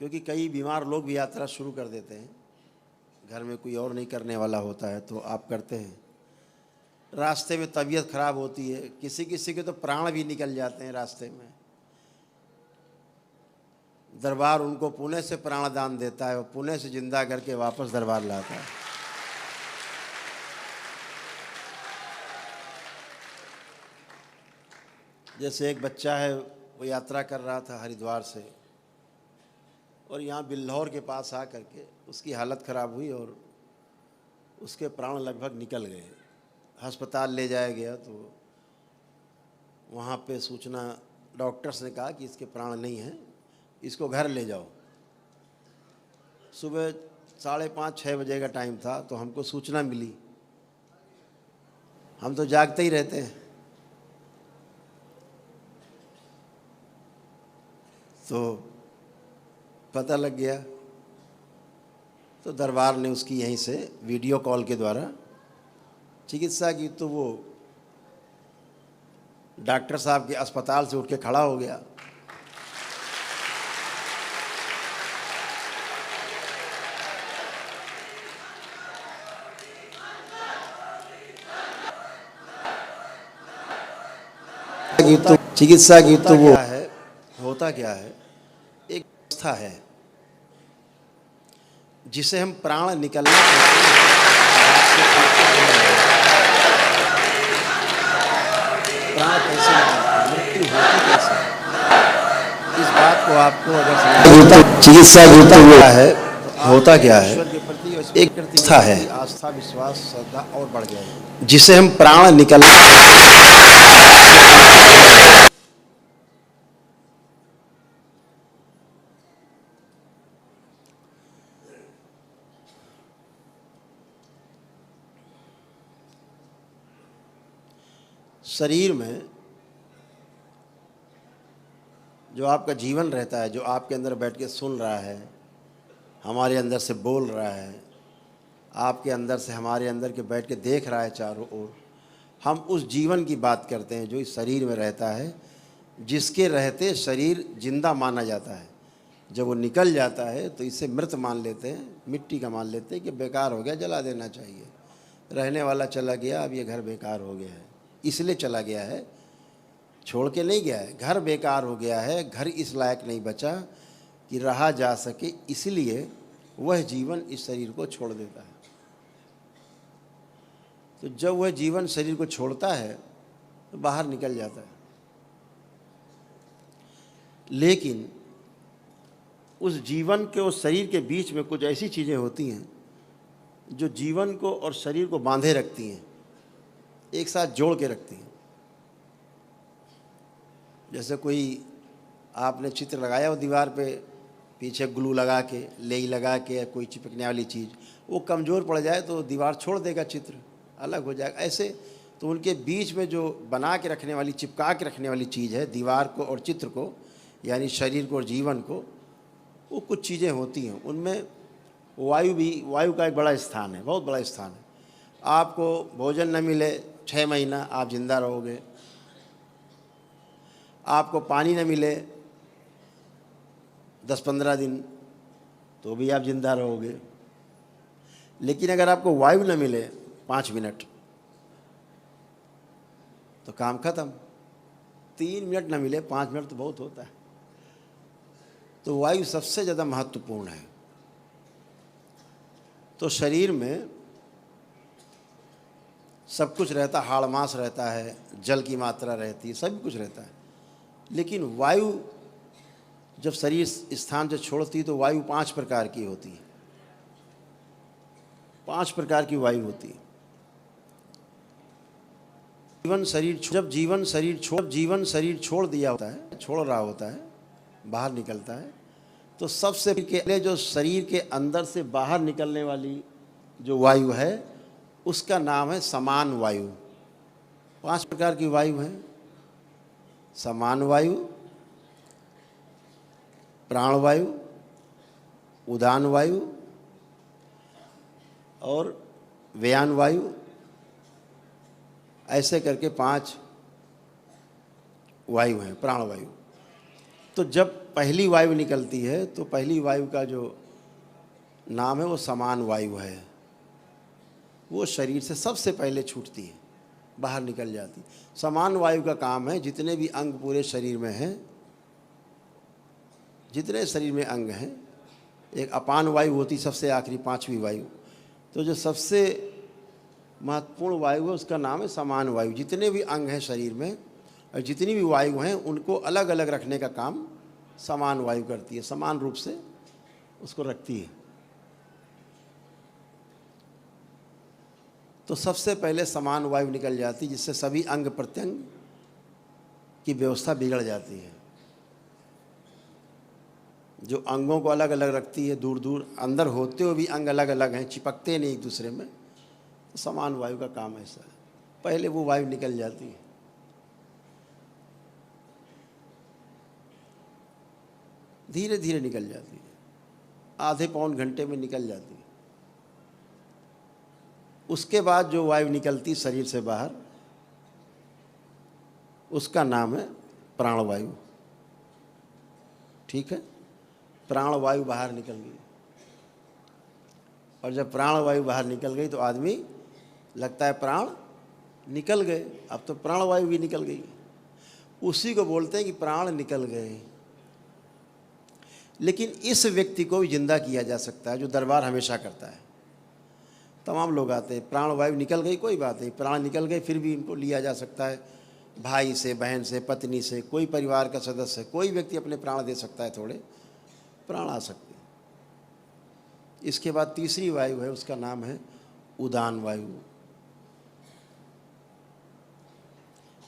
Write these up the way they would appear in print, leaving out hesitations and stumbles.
क्योंकि कई बीमार लोग भी यात्रा शुरू कर देते हैं, घर में कोई और नहीं करने वाला होता है तो आप करते हैं। रास्ते में तबीयत खराब होती है, किसी किसी के तो प्राण भी निकल जाते हैं रास्ते में। दरबार उनको पुणे से प्राणदान देता है और पुणे से जिंदा करके वापस दरबार लाता है। जैसे एक बच्चा है, वो यात्रा कर रहा था हरिद्वार से और यहाँ बिल्लौर के पास आ करके उसकी हालत ख़राब हुई और उसके प्राण लगभग निकल गए। अस्पताल ले जाया गया तो वहाँ पे सूचना, डॉक्टर्स ने कहा कि इसके प्राण नहीं हैं, इसको घर ले जाओ। सुबह 5:30-6 बजे का टाइम था तो हमको सूचना मिली। हम तो जागते ही रहते हैं, तो पता लग गया। तो दरबार ने उसकी यहीं से वीडियो कॉल के द्वारा चिकित्सा की, तो वो डॉक्टर साहब के अस्पताल से उठ के खड़ा हो गया। तो चिकित्सा की तो वो है, होता क्या है, एक अवस्था है जिसे हम प्राण निकलना कहते हैं। प्राण कैसे निकलते, मृत्यु होती कैसे, इस बात को आपको अगर समझना, चिकित्सा की तो वो है, होता क्या है, ईश्वर के प्रति एक अवस्था है, आस्था विश्वास श्रद्धा और बढ़ जाएगी, जिसे हम प्राण निकलना। शरीर में जो आपका जीवन रहता है, जो आपके अंदर बैठ के सुन रहा है, हमारे अंदर से बोल रहा है, आपके अंदर से हमारे अंदर के बैठ के देख रहा है चारों ओर, हम उस जीवन की बात करते हैं जो इस शरीर में रहता है, जिसके रहते शरीर जिंदा माना जाता है। जब वो निकल जाता है तो इसे मृत मान लेते हैं, मिट्टी का मान लेते हैं कि बेकार हो गया, जला देना चाहिए, रहने वाला चला गया, अब ये घर बेकार हो गया है, इसलिए चला गया है, छोड़ के नहीं गया है। घर बेकार हो गया है, घर इस लायक नहीं बचा कि रहा जा सके, इसलिए वह जीवन इस शरीर को छोड़ देता है। तो जब वह जीवन शरीर को छोड़ता है तो बाहर निकल जाता है, लेकिन उस जीवन के और शरीर के बीच में कुछ ऐसी चीज़ें होती हैं जो जीवन को और शरीर को बांधे रखती हैं, एक साथ जोड़ के रखती हैं। जैसे कोई आपने चित्र लगाया हो दीवार पे, पीछे ग्लू लगा के, लेई लगा के, कोई चिपकने वाली चीज़, वो कमज़ोर पड़ जाए तो दीवार छोड़ देगा, चित्र अलग हो जाएगा। ऐसे तो उनके बीच में जो बना के रखने वाली, चिपका के रखने वाली चीज़ है, दीवार को और चित्र को, यानी शरीर को और जीवन को, वो कुछ चीज़ें होती हैं। उनमें वायु भी, वायु का एक बड़ा स्थान है, बहुत बड़ा स्थान है। आपको भोजन न मिले 6 महीना आप जिंदा रहोगे, आपको पानी न मिले 10-15 दिन तो भी आप जिंदा रहोगे, लेकिन अगर आपको वायु न मिले 5 मिनट तो काम खत्म। 3 मिनट न मिले, 5 मिनट तो बहुत होता है। तो वायु सबसे ज़्यादा महत्वपूर्ण है। तो शरीर में सब कुछ रहता, हाड़ मांस रहता है, जल की मात्रा रहती है, सब कुछ रहता है, लेकिन वायु जब शरीर स्थान से छोड़ती है तो वायु 5 प्रकार की होती है। 5 प्रकार की वायु होती है। जब जीवन शरीर छोड़ दिया होता है, छोड़ रहा होता है, बाहर निकलता है, तो सबसे पहले जो शरीर के अंदर से बाहर निकलने वाली जो वायु है उसका नाम है समान वायु। 5 प्रकार की वायु हैं: समान वायु, प्राण वायु, उदान वायु और व्यान वायु, ऐसे करके 5 वायु हैं, प्राण वायु। तो जब पहली वायु निकलती है तो पहली वायु का जो नाम है वो समान वायु है। वो शरीर से सबसे पहले छूटती है, बाहर निकल जाती। समान वायु का काम है जितने भी अंग पूरे शरीर में हैं, जितने शरीर में अंग हैं, एक अपान वायु होती सबसे आखिरी पांचवी वायु, तो जो सबसे महत्वपूर्ण वायु है उसका नाम है समान वायु। जितने भी अंग हैं शरीर में और जितनी भी वायु हैं उनको अलग अलग रखने का काम समान वायु करती है, समान रूप से उसको रखती है। तो सबसे पहले समान वायु निकल जाती, जिससे सभी अंग प्रत्यंग की व्यवस्था बिगड़ जाती है। जो अंगों को अलग अलग रखती है, दूर दूर अंदर होते हुए भी अंग अलग अलग हैं, चिपकते नहीं एक दूसरे में, तो समान वायु का काम ऐसा है। पहले वो वायु निकल जाती है। धीरे धीरे निकल जाती है, आधे पौन घंटे में निकल जाती है। उसके बाद जो वायु निकलती शरीर से बाहर, उसका नाम है प्राणवायु। ठीक है, प्राणवायु बाहर निकल गई। और जब प्राणवायु बाहर निकल गई तो आदमी लगता है प्राण निकल गए, अब तो प्राणवायु भी निकल गई। उसी को बोलते हैं कि प्राण निकल गए। लेकिन इस व्यक्ति को भी जिंदा किया जा सकता है, जो दरबार हमेशा करता है। तमाम लोग आते हैं, प्राण वायु निकल गई कोई बात नहीं, प्राण निकल गए फिर भी इनको लिया जा सकता है। भाई से, बहन से, पत्नी से, कोई परिवार का सदस्य, कोई व्यक्ति अपने प्राण दे सकता है, थोड़े प्राण आ सकते हैं। इसके बाद तीसरी वायु है, उसका नाम है उदान वायु।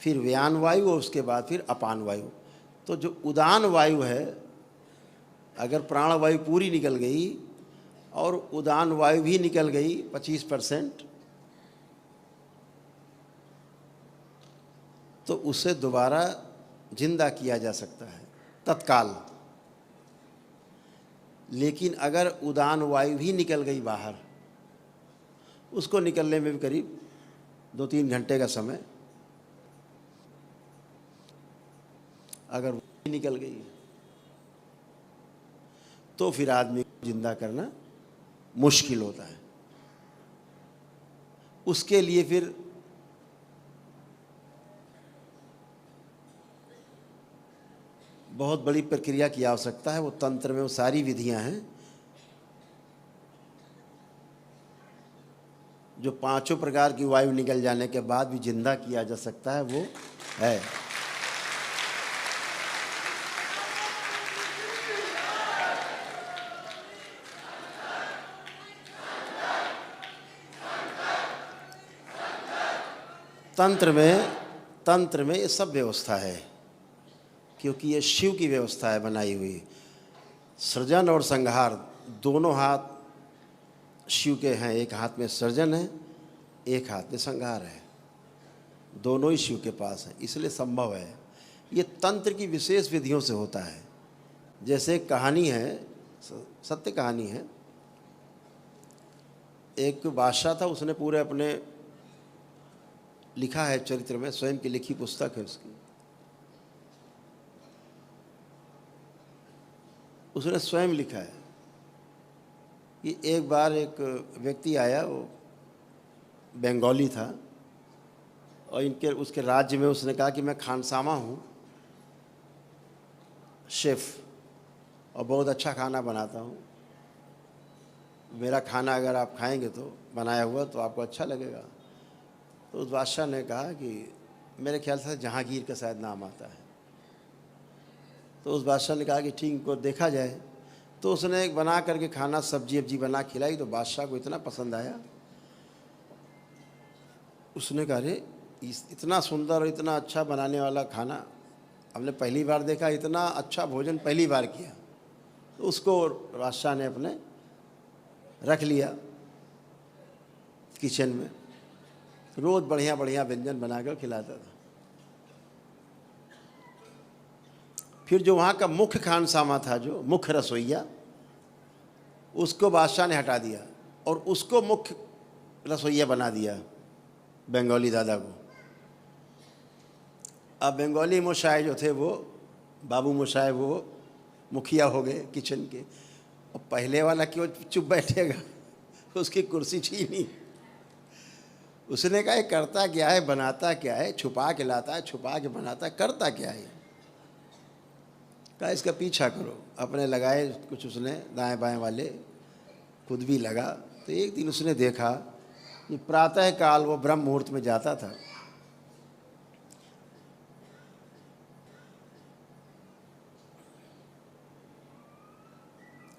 फिर व्यान वायु और उसके बाद फिर अपान वायु। तो जो उदान वायु है, अगर प्राण वायु पूरी निकल गई और उदान वायु भी निकल गई 25%, तो उसे दोबारा जिंदा किया जा सकता है तत्काल। लेकिन अगर उदान वायु भी निकल गई बाहर, उसको निकलने में भी करीब 2-3 घंटे का समय, अगर वो निकल गई तो फिर आदमी को जिंदा करना मुश्किल होता है। उसके लिए फिर बहुत बड़ी प्रक्रिया की आवश्यकता है। वो तंत्र में वो सारी विधियां हैं जो 5 प्रकार की वायु निकल जाने के बाद भी जिंदा किया जा सकता है, वो है। तंत्र में ये सब व्यवस्था है, क्योंकि ये शिव की व्यवस्था है बनाई हुई। सृजन और संहार दोनों हाथ शिव के हैं, एक हाथ में सृजन है, एक हाथ में संहार है, दोनों ही शिव के पास है, इसलिए संभव है। ये तंत्र की विशेष विधियों से होता है। जैसे कहानी है, सत्य कहानी है, एक बादशाह था, उसने पूरे अपने लिखा है चरित्र में, स्वयं की लिखी पुस्तक है उसकी, उसने स्वयं लिखा है कि एक बार एक व्यक्ति आया, वो बंगाली था, और उसके राज्य में उसने कहा कि मैं खानसामा हूँ, शेफ़, और बहुत अच्छा खाना बनाता हूँ, मेरा खाना अगर आप खाएंगे तो बनाया हुआ तो आपको अच्छा लगेगा। तो उस बादशाह ने कहा कि मेरे ख्याल से जहांगीर का शायद नाम आता है। तो उस बादशाह ने कहा कि ठीक, इनको देखा जाए। तो उसने एक बना करके खाना, सब्जी वब्जी बना खिलाई, तो बादशाह को इतना पसंद आया, उसने कहा अरे इतना सुंदर और इतना अच्छा बनाने वाला खाना हमने पहली बार देखा, इतना अच्छा भोजन पहली बार किया। तो उसको बादशाह ने अपने रख लिया किचन में, रोज़ बढ़िया बढ़िया व्यंजन बनाकर खिलाता था। फिर जो वहाँ का मुख्य खानसामा था, जो मुख्य रसोइया, उसको बादशाह ने हटा दिया और उसको मुख्य रसोइया बना दिया, बंगाली दादा को। अब बंगाली मोशाय जो थे, वो बाबू मोशाय, वो मुखिया हो गए किचन के, और पहले वाला क्यों चुप बैठेगा, उसकी कुर्सी छीनी। उसने कहा ये करता क्या है, बनाता क्या है, छुपा के लाता है, छुपा के बनाता है, करता क्या है। कहा इसका पीछा करो। अपने लगाए कुछ उसने दाएं बाएं वाले, खुद भी लगा। तो एक दिन उसने देखा कि प्रातः काल वो ब्रह्म मुहूर्त में जाता था,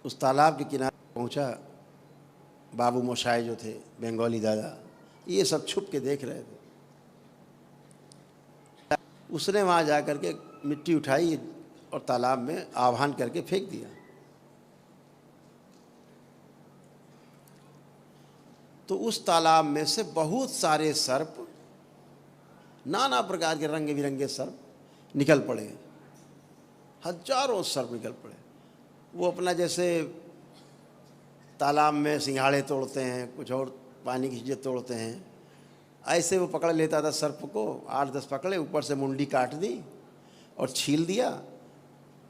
उस तालाब के किनारे पहुंचा। बाबू मोशाय जो थे बंगाली दादा, ये सब छुप के देख रहे थे। उसने वहाँ जा कर के मिट्टी उठाई और तालाब में आह्वान करके फेंक दिया। तो उस तालाब में से बहुत सारे सर्प, नाना प्रकार के रंग बिरंगे सर्प निकल पड़े, हजारों सर्प निकल पड़े। वो अपना जैसे तालाब में सिंघाड़े तोड़ते हैं, कुछ और पानी की चीज़ें तोड़ते हैं, ऐसे वो पकड़ लेता था सर्प को। 8-10 पकड़े, ऊपर से मुंडी काट दी और छील दिया,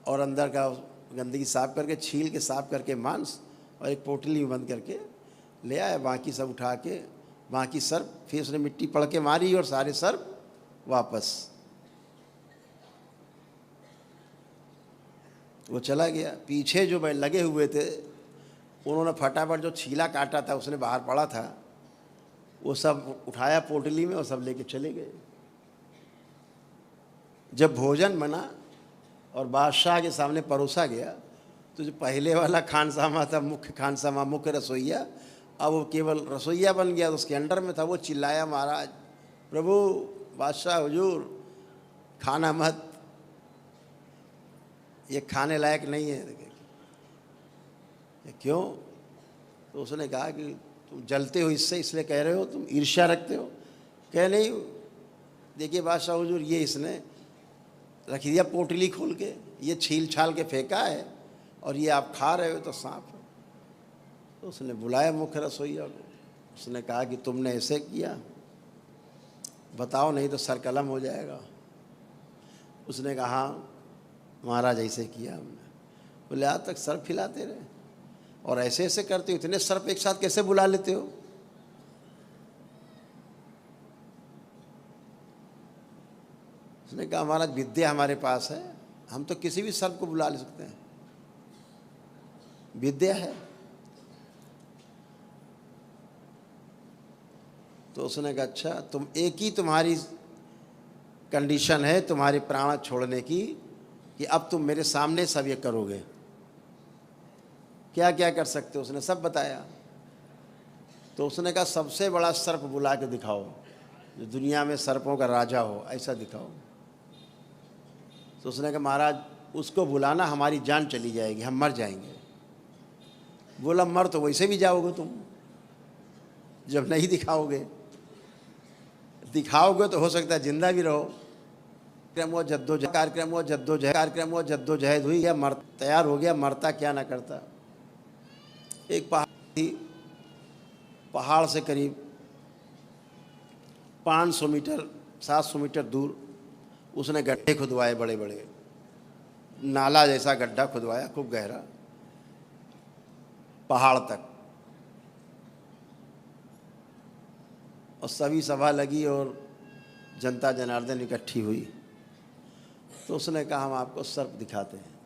और अंदर का गंदगी साफ करके, छील के साफ करके मांस, और एक पोटली में बंद करके ले आया। बाकी सब उठा के, बाकी सर्प फिर उसने मिट्टी पड़ के मारी और सारे सर्प वापस। वो चला गया। पीछे जो लगे हुए थे उन्होंने फटाफट जो छीला काटा था, उसने बाहर पड़ा था, वो सब उठाया पोटली में और सब लेके चले गए। जब भोजन बना और बादशाह के सामने परोसा गया, तो जो पहले वाला खानसामा था, मुख्य खानसामा, मुख्य रसोइया, अब वो केवल रसोइया बन गया। तो उसके अंडर में था। वो चिल्लाया, महाराज, प्रभु, बादशाह हुजूर, खाना मत, ये खाने लायक नहीं है। क्यों? तो उसने कहा कि तुम जलते हो इससे, इसलिए कह रहे हो, तुम ईर्ष्या रखते हो। कह नहीं, देखिए बादशाह हुजूर, ये इसने रख दिया पोटली खोल के, ये छील छाल के फेंका है, और ये आप खा रहे हो तो सांप है। तो उसने बुलाया मुख्य रसोइया को। उसने कहा कि तुमने ऐसे किया, बताओ, नहीं तो सर कलम हो जाएगा। उसने कहा हाँ महाराज, ऐसे किया हमने। बोले आज तक सर्प खिलाते रहे और ऐसे ऐसे करते हो, इतने सर्प एक साथ कैसे बुला लेते हो? उसने कहा महाराज, विद्या हमारे पास है, हम तो किसी भी सर्प को बुला ले सकते हैं, विद्या है। तो उसने कहा अच्छा, तुम एक ही तुम्हारी कंडीशन है तुम्हारे प्राण छोड़ने की, कि अब तुम मेरे सामने सब ये करोगे। क्या क्या कर सकते हो? उसने सब बताया। तो उसने कहा सबसे बड़ा सर्प बुला के दिखाओ, जो दुनिया में सर्पों का राजा हो, ऐसा दिखाओ। तो उसने कहा महाराज, उसको बुलाना, हमारी जान चली जाएगी, हम मर जाएंगे। बोला मर तो वैसे भी जाओगे तुम, जब नहीं दिखाओगे। दिखाओगे तो हो सकता है जिंदा भी रहो। कार्यक्रम हुआ, जद्दोजहद हुई, या मर तैयार हो गया, मरता क्या ना करता। एक पहाड़ थी, पहाड़ से करीब 500 मीटर 700 मीटर दूर उसने गड्ढे खुदवाए, बड़े बड़े नाला जैसा गड्ढा खुदवाया, खूब गहरा, पहाड़ तक। और सभी सभा लगी और जनता जनार्दन इकट्ठी हुई। तो उसने कहा हम आपको सर्प दिखाते हैं।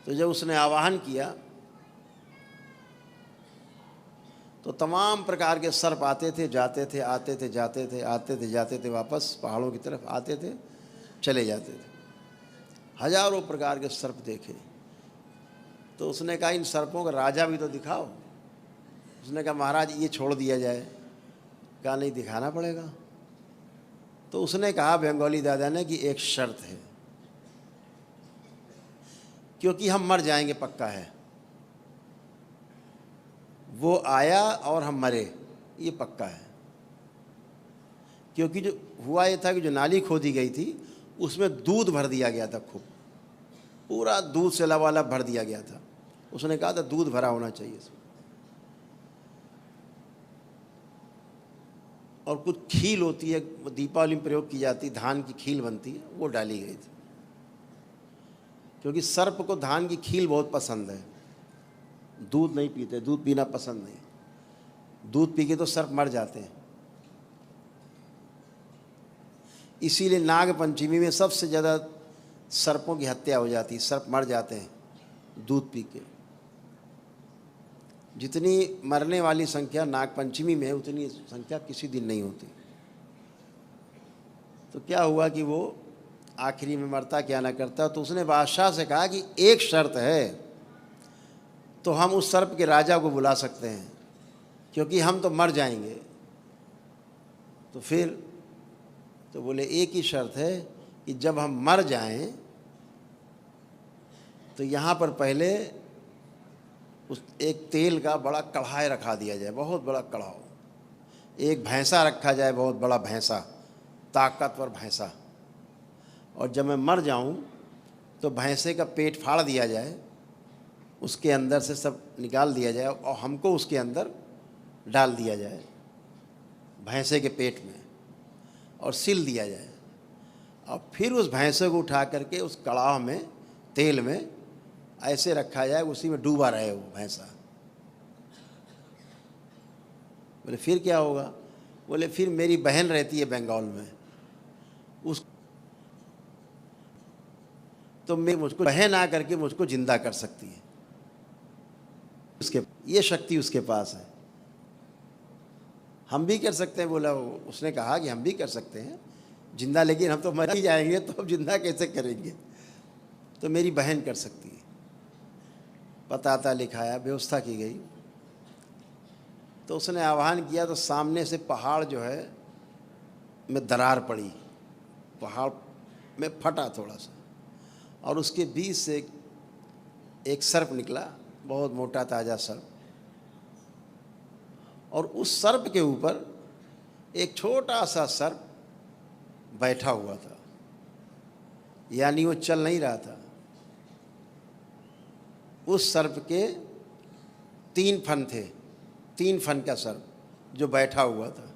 तो जब उसने आवाहन किया तो तमाम प्रकार के सर्प आते थे, जाते थे, आते थे, जाते थे, आते थे, जाते थे, वापस पहाड़ों की तरफ आते थे, चले जाते थे। हजारों प्रकार के सर्प देखे। तो उसने कहा इन सर्पों का राजा भी तो दिखाओ। उसने कहा महाराज ये छोड़ दिया जाए। कहा नहीं, दिखाना पड़ेगा। तो उसने कहा बंगाली दादा ने कि एक शर्त है, क्योंकि हम मर जाएंगे पक्का है। वो आया और हम मरे, ये पक्का है। क्योंकि जो हुआ ये था कि जो नाली खोदी गई थी उसमें दूध भर दिया गया था, खूब पूरा दूध से लबालब भर दिया गया था। उसने कहा था दूध भरा होना चाहिए इसमें, और कुछ खील होती है, दीपावली में प्रयोग की जाती, धान की खील बनती है, वो डाली गई थी। क्योंकि सर्प को धान की खील बहुत पसंद है, दूध नहीं पीते, दूध पीना पसंद नहीं। दूध पी के तो सर्प मर जाते हैं। इसीलिए नाग पंचमी में सबसे ज़्यादा सर्पों की हत्या हो जाती है, सर्प मर जाते हैं दूध पी के। जितनी मरने वाली संख्या नाग पंचमी में है, उतनी संख्या किसी दिन नहीं होती। तो क्या हुआ कि वो आखिरी में मरता क्या ना करता, तो उसने बादशाह से कहा कि एक शर्त है, तो हम उस सर्प के राजा को बुला सकते हैं, क्योंकि हम तो मर जाएंगे। तो फिर तो बोले एक ही शर्त है कि जब हम मर जाएं तो यहाँ पर पहले उस एक तेल का बड़ा कढ़ाई रखा दिया जाए, बहुत बड़ा कढ़ाई। एक भैंसा रखा जाए, बहुत बड़ा भैंसा, ताकतवर भैंसा। और जब मैं मर जाऊं तो भैंसे का पेट फाड़ दिया जाए, उसके अंदर से सब निकाल दिया जाए और हमको उसके अंदर डाल दिया जाए, भैंसे के पेट में, और सिल दिया जाए। और फिर उस भैंसे को उठा करके उस कड़ाह में, तेल में ऐसे रखा जाए, उसी में डूबा रहे वो भैंसा। बोले फिर क्या होगा? बोले फिर मेरी बहन रहती है बंगाल में, उस तो मैं मुझको बहन आ करके मुझको जिंदा कर सकती है, उसके ये शक्ति उसके पास है। हम भी कर सकते हैं। बोला, उसने कहा कि हम भी कर सकते हैं जिंदा, लेकिन हम तो मर ही जाएंगे, तो अब जिंदा कैसे करेंगे? तो मेरी बहन कर सकती है। पता लिखाया, व्यवस्था की गई। तो उसने आह्वान किया तो सामने से पहाड़ जो है में दरार पड़ी, पहाड़ में फटा थोड़ा सा, और उसके बीच से एक सर्प निकला, बहुत मोटा ताज़ा सर्प। और उस सर्प के ऊपर एक छोटा सा सर्प बैठा हुआ था, यानी वो चल नहीं रहा था। उस सर्प के 3 फन थे, 3 फन का सर्प जो बैठा हुआ था।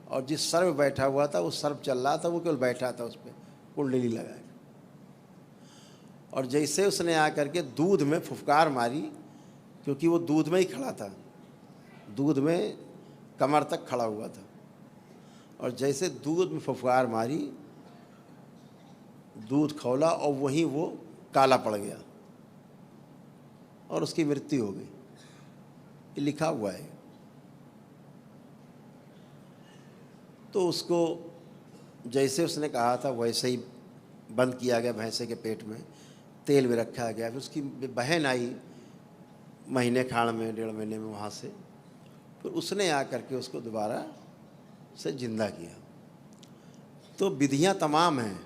और जिस सर्प बैठा हुआ था, उस सर्प चल रहा था, वो केवल बैठा था उस पर कुंडली लगाए। और जैसे उसने आकर के दूध में फुफकार मारी, क्योंकि वो दूध में ही खड़ा था, दूध में कमर तक खड़ा हुआ था, और जैसे दूध में फुफकार मारी, दूध खौला और वहीं वो काला पड़ गया और उसकी मृत्यु हो गई। ये लिखा हुआ है। तो उसको जैसे उसने कहा था वैसे ही बंद किया गया, भैंसे के पेट में तेल में रखा गया। फिर उसकी बहन आई महीने खाड़ में, 1.5 महीने में वहाँ से, फिर उसने आकर के उसको दोबारा से जिंदा किया। तो विधियाँ तमाम हैं,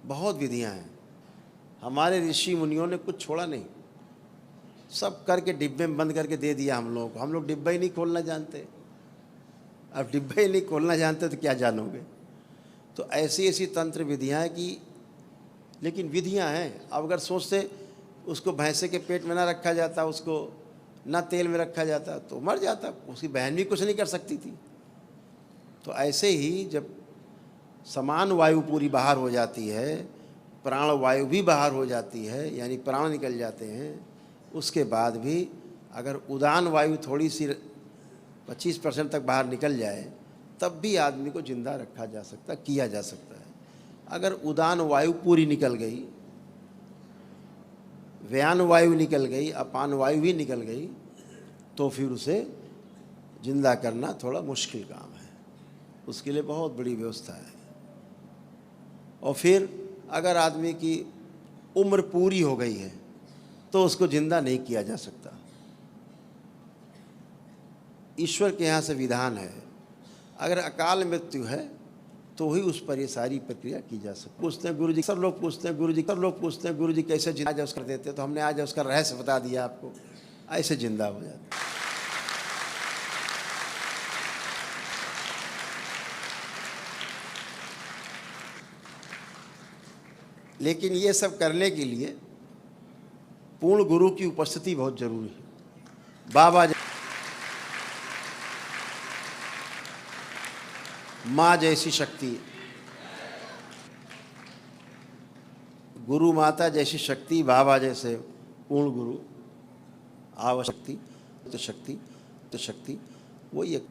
बहुत विधियाँ हैं। हमारे ऋषि मुनियों ने कुछ छोड़ा नहीं, सब करके डिब्बे में बंद करके दे दिया हम लोगों को। हम लोग डिब्बा ही नहीं खोलना जानते। अब डिब्बा ही नहीं खोलना जानते तो क्या जानोगे? तो ऐसी ऐसी तंत्र विधियाँ हैं कि, लेकिन विधियाँ हैं। अब अगर सोचते उसको भैंसे के पेट में ना रखा जाता, उसको ना तेल में रखा जाता, तो मर जाता, उसकी बहन भी कुछ नहीं कर सकती थी। तो ऐसे ही जब समान वायु पूरी बाहर हो जाती है, प्राण वायु भी बाहर हो जाती है, यानी प्राण निकल जाते हैं, उसके बाद भी अगर उदान वायु थोड़ी सी 25% तक बाहर निकल जाए, तब भी आदमी को जिंदा रखा जा सकता, किया जा सकता है। अगर उदान वायु पूरी निकल गई, व्यान वायु निकल गई, अपान वायु भी निकल गई, तो फिर उसे जिंदा करना थोड़ा मुश्किल काम है। उसके लिए बहुत बड़ी व्यवस्था है। और फिर अगर आदमी की उम्र पूरी हो गई है तो उसको जिंदा नहीं किया जा सकता। ईश्वर के यहाँ से विधान है, अगर अकाल मृत्यु है तो ही उस पर ये सारी प्रक्रिया की जा सकती। पूछते हैं गुरु जी, सब लोग पूछते हैं गुरु जी, सब लोग पूछते हैं गुरु जी कैसे जिंदा उसका देते, तो हमने आज उसका रहस्य बता दिया आपको। ऐसे जिंदा हो जाता। लेकिन ये सब करने के लिए पूर्ण गुरु की उपस्थिति बहुत जरूरी है। बाबा माँ जैसी शक्ति, गुरु माता जैसी शक्ति, बाबा जैसे पूर्ण गुरु, आवशक्ति तो शक्ति, वही एक